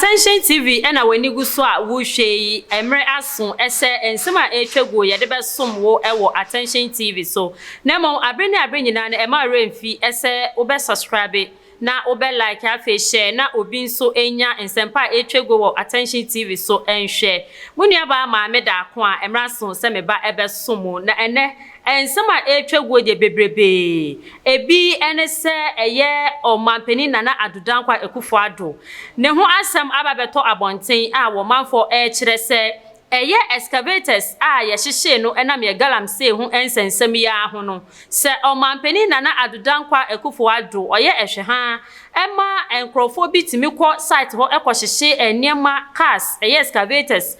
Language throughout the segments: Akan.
Attention TV ena wani gu so a wo hwe emre aso ese ensema etwago ye de besom wo ewo Attention TV so na mo abre nyina na ema remfi ese wo be subscribe na wo be like afi share na obi nso enya ensempa etwago wo Attention TV so enhwe munua ba ma me da ko a emra so se me ba ebesom na ene ensema etwago de bebrebe ebi ene se eye omampani nana adudankwa ekufo ado ne ho asem ababeto abonten a wo manfo kire se eye excavators a ye hyehye no enam ye galamsey ho ensensem ya ho no se omampani nana adudankwa ekufo ado oye ehwe ha ema enkrofo bitimi ko site ho ekohyehye enema cars eye excavators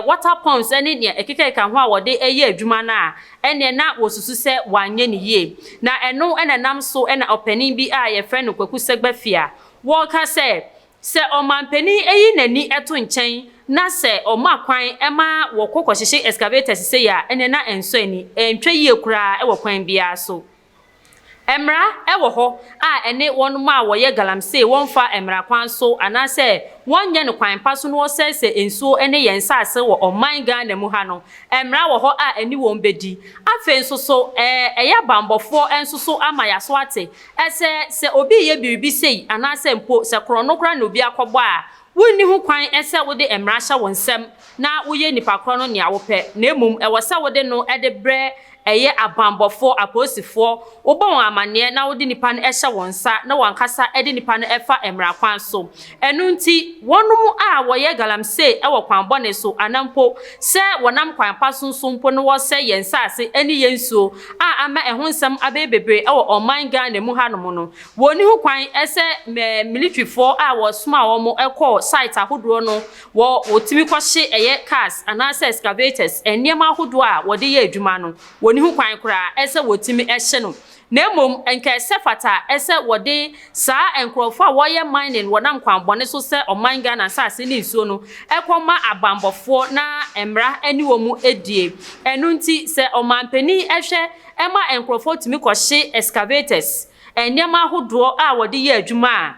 water pumps ene ne ekeka ho a wode eye adwuma na ene na wosusu se wanye ne ye na eno ene nam so ene opani bi a ye friend kwaku segbafia wo ka se omampani eyi nani eto nchen na se omakwan ema wo kokohyehye excavators se ya ene na enso ani entwe yie kura e wo kwan bia so emra ewo ho a ene wonu ma wo ye galamsey wonfa emra kwan so anase wonye ne kwan paso no sese ensuo ene yensa ase wo oman Ghana mu ha no emra wo ho a eni won bedi afen nso so eya bambofo enso so ama yaso ate ese se obi ye biribi sei anase mpo se krono kra na obi akọbọ a wonni hu kwan ese wode emra hya wonsem na woye nipa krono ne awope na emum ewose wode no ede bre eye abambofo aposifo wobon amane na wodi nipa no ehye wonsa na wankasa edi nipa no efa emra kwan so enu nti wonum a woye galamsey ewo kwan bone so anampo se wonam kwan pasonsompo no wo se yensase eni yensuo a ama ehonsam abebebre ewo oman Ghana mu hanom no woni hu kwan ese military for a wo soma wo mo ekọ site ahodo no wo otimi kwhye eye cars anase excavators enema ahodo a wode ye adwuma no woni hu kwan kura ese wotimi ehye no na emom enka sefata ese wode saa enkrofo a woye mining wonam kwan bone so se oman Ghana sase ni nsuo no ekoma abambofo na emra ani wo mu edie enu nti se omampani ehwe ema enkrofo timi kwhye excavators enyama ahodo a wode ye adwuma a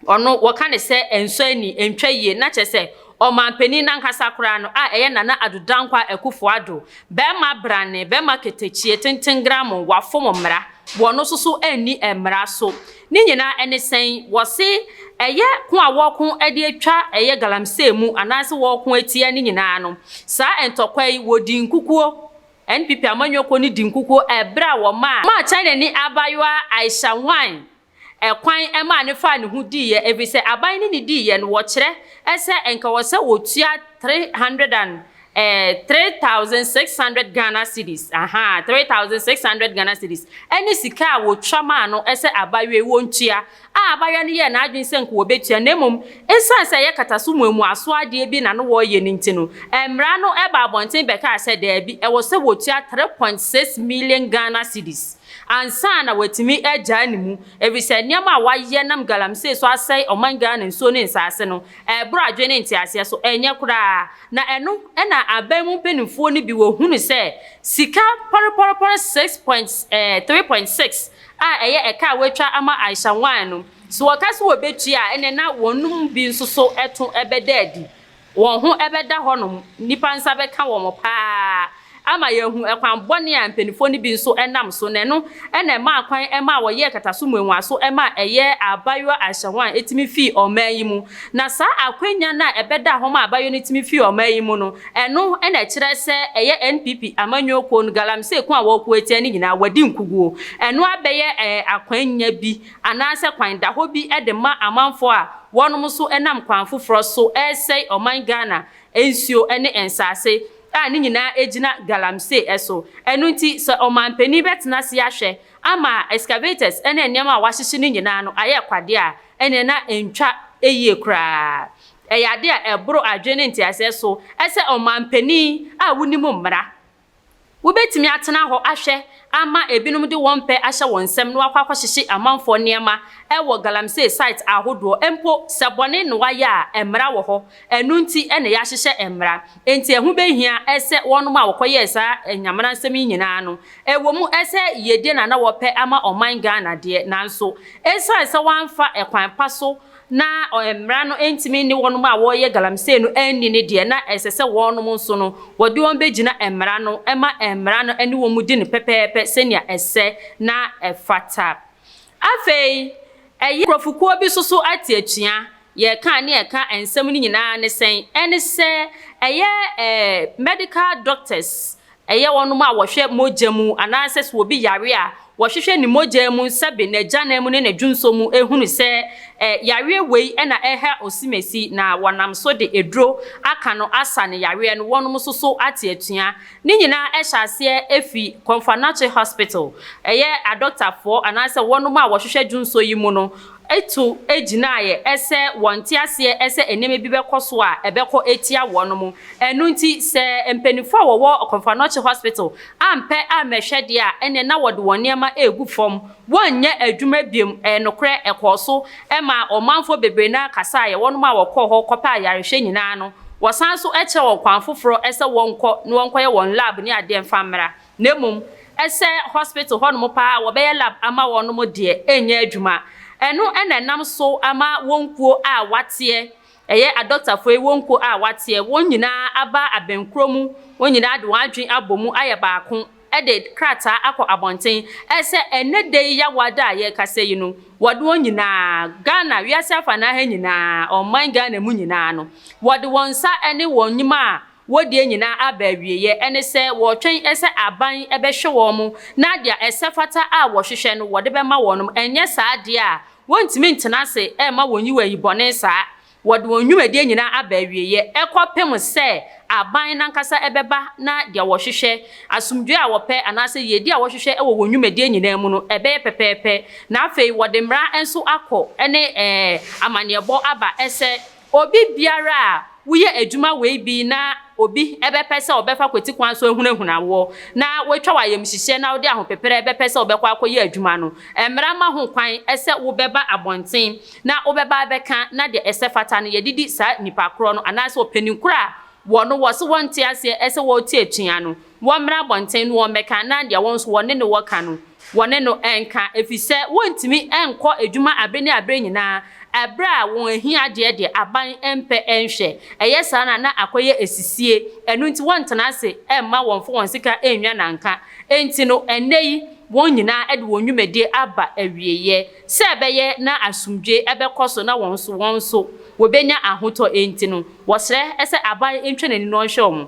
ono woka ne se enso ani entwa yie na chese omampani nankasa kura no a eye nana adudankwa ekufo ado bema brane bema ketechie tentengram wafom mra wono soso ani emra so ni nyina ene sen wose eye ko a wokun ede atwa eye galamsey mu anase wokun atia ni nyina no sa entokwai wodi nkukuo NPP amanyoko ni dinkukuo ebra wo ma China ni abayoa Aisha Wan ekwan ema ne fa ne hu diye ebise aban ni diye no wo kire ese enka wo se wotua 3600 Ghana cedis 3600 Ghana cedis eni sika wo twama no ese abawe wontua abawe ne ye na adwen se nko wo betua nemom ensan se ye kataso mu aso ade bi na no wo ye ni ntino emra no eba abonten beka ase da bi e wo se wotua 3.6 million Ghana cedis ansa na watimi agya ne mu ebise niam a waye nam galamsey so asai oman Ghana nso ne nsase no bro adwene ntiase so enye kura na eno na aban mu penifo ni bi wo hunu se sika poroporo 3.6 a eye eka watwa ama Aisha Wan no so wakase wo betua ene na wonum bi nso so eto ebedadi won ho ebeda honom nipa nsa beka wo mo pa ama yehu ekwan bone a mpenifo ni bi nso enam so ne no ena ma akwan ema wo ye kataso muenwa so ema eye abayo ahyewan etimi fi oman mu na sa akwanya na ebeda ho ma abayo ni timi fi oman mu no eno ena kire se eye NPP amanyoko no galamsey ko a wo ko etia ni nyina wadi nkuguo eno abeye akwanya bi anase kwan da ho bi edema amanfo a wonum so enam kwan foforo so esei oman Ghana ensuo ene ensase ni nyina ejina galamsey eso enu nti se omampani betena se ahwe ama excavators ene nyama wahyehye ni nyina no aye kwade a ene na entwa eyie kra eyade a ebro adwene ntiase so ese omampani a wunimu mmra wo betimi atena ho ahwe ama ebinum de wonpe ahye wonsem no akwakwahyehe amanfo niema ewo galamsey site ahodo empo sebone no waye a emra wo ho enu nti ene ya hyehye emra enti ehu behia ese wonum a wokoye sa enyamana nsem nyina no ewo mu ese yede na wope ama oman Ghana de nanso esa wanfa ekwan paso na mmara no entimi ni wonom a wo ye galamsey no anni ne de na esese wonom nso no wode won begina mmara no ema mmara no ene wo mu di ne pepepe senia ese na efata afei krofukuo bi soso ati atua ye kan ne ye kan ensem ni nyina ne sen ene se medical doctors wonom a wo hwe mojamu anase so obi yare a wo hwehwe ni mojamu sebe na jana mu ne na dwunso mu ehunu se yare wei na osimesi na wonam so de edro aka no asa ne yare no wonom soso ati atua ni nyina ehase efi Okomfo Anokye hospital a doctor for anase wonom a wo hwehwe dwunso yi mu no etu ejinaye ese wonti ase ese eneme bi bekoso a ebeko etia wonom enu nti se empenifo wo Okomfo Anokye hospital ampe amehwede a ene na wode woniema egu fom wonye adwuma biem enokre ekoso ema omanfo bebre na kasa ye wonom a wokọ ho kopa yarehwe nyina no wosanso eche wo kwan foforo ese wonko no wonko ye won lab ni ade mfamra nemum ese hospital honom pa wo be lab ama wonom de enye adwuma enu enenam so ama wonkuo a watie a doctor for wonkuo a watie wonyina aba abenkromu wonyina de wadwen abomu aye baako de krata akọ abonten ese enede ya wada ye kase yi no wode wonyina Ghana wiase afana ha nyina oman Ghana mu nyina no wode wonsa ene wonyima a wodi nyina abawieye ene se wo twen ese aban ebehwe wo mu na dia ese fata a wo hwehwe no wode be ma wonum enye saade a wontimi ntena se ma wonyi wayi bone saa wode wonwumade nyina abawieye ekopem se aban nankasa ebeba na dia wo hwehwe asumdwe a wo pe anase yedi a wo hwehwe wo wonwumade nyina mu no ebe pepepe na afei wode mra enso akọ ene amanebo aba ese obi biara a wuye adwuma wei bi na obi ebepese obefa kweti kwan so ehunahunawo na wetwa wayem hihye na wode ahopepere ebepese obekwa akoye adwuma no emra ma ho kwan ese wo beba abonten na obeba abeka na de ese fata no yedidi sa nipa kro no anase openinkura wono wose wonte ase ese wo tie atua no wo mra abonten no womeka na de wonso wone ne woka no wone no enka efise wontimi enko adwuma abeni abre nyina abra won ahia de aban empe enhwe eyesa na akoye esisie enu nti wontena ase emma wonfo wonsika enwa nanka enti no eneyi won nyina ede wonwumede aba awieye se ebeye na asumdwe ebekoso na wonso wobenya ahoto enti no wosre ese aban entwenani no hwe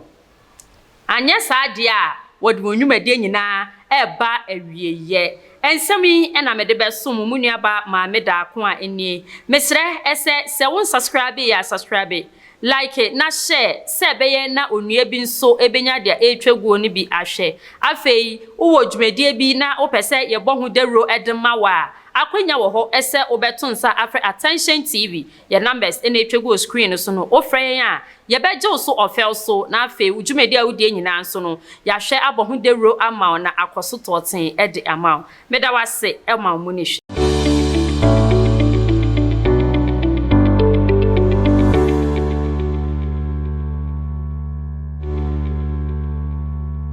anya saade a wode wonwumede nyina eba awieye ensemi ena mede besom munuaba ma meda ko a eni mesre ese se won subscribe like na share se beye na onua bi nso ebenya dia etwaguo ni bi ahwe afei wo dwumedie bi na opese ye bohu dero edema wa akwanya wo ho ese obetonsa afre Attention TV ye numbers ena etwaguo screen so no ofre yan a ye beje so ofel so na afei dwumedie a wudie nyina nso no ya hwe abohu dero ama na akoso toten ede ama meda wase ema mu ni